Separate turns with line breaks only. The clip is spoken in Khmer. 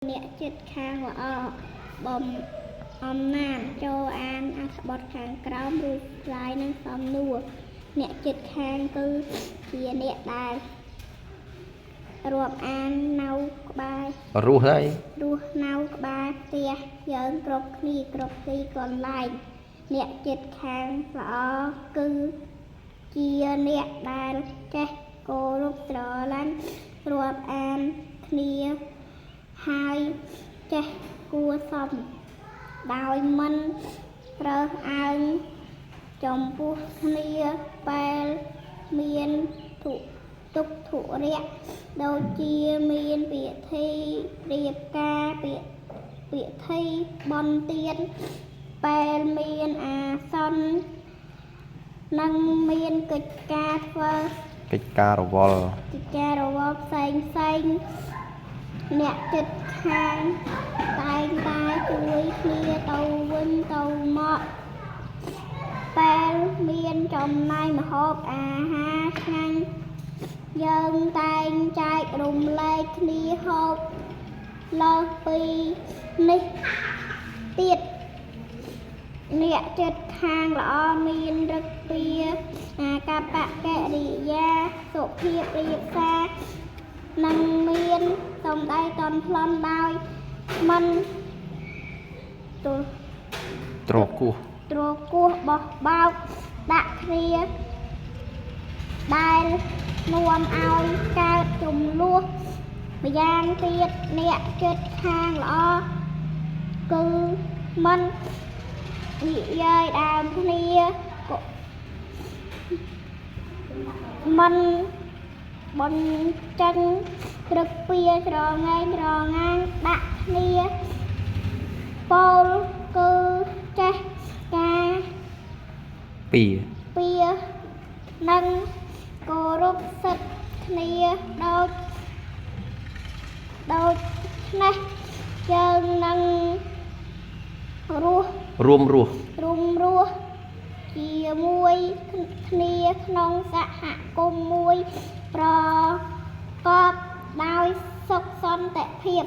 អ្នកចិត្តខាងល្អបំអំណាចចូលអានអត្ថបទខាងក្រោមរួចឆ្លើយនឹងសំណួរអ្នកចិត្តខាងគឺជាអ្នកដែលរាប់អាននៅក្បែររស់នៅក្បែរផ្ទះយើងគ្រប់គ្នាគ្រប់ទីកន្លែងអ្នកចិត្តខាងល្អគឺជាអ្នកដែលចេះគោរពស្រឡាញ់រាប់អានគ្នាហើយចេះគួរសមដោយមិនរើសអើងចំពោះគ្នាពេលមានទុក្ខធុរៈដូចជាមានពិធីរៀបការពិធីបុណ្យទានពេលមានអាសន្ននិងមានកិច្ចការធ្វើកិច្ចការរវល់ផ្សេងអ្នកចិត្តខាងតែងតែជួយគ្នាទៅវិញទៅមកពេលមានចំណែកម្ហូបអាហារឆ្ងាញ់យើងតែងចែករំលែកគ្នាហូបលើសពីនេះទៀតអ្នកចិត្តខាងល្អមានឫកពាអាកប្បកិរិយាសុភាពរាបសារនិងមានសម្ដីតន់ផ្លន់ដោយមិនទ្រគោះបោះបោកដាក់គ្នាដែលនាំឲ្យកើតចំនួនម្យ៉ាងទៀតអ្នកចិត្តខាងល្អគឺមិននិយាយដើមគ្នាមិនបញ្ចេញព្រឹកពីស្រងែងដាក់គ្នាពោលគឺចេះការពីនិងគោរពសិទ្ធិគ្នាដូចនេះយើងនឹងរួមរស់ជាមួយគ្នាក្នុងសហគមន៍មួយប្រកបដោយសុខសន្តិភាព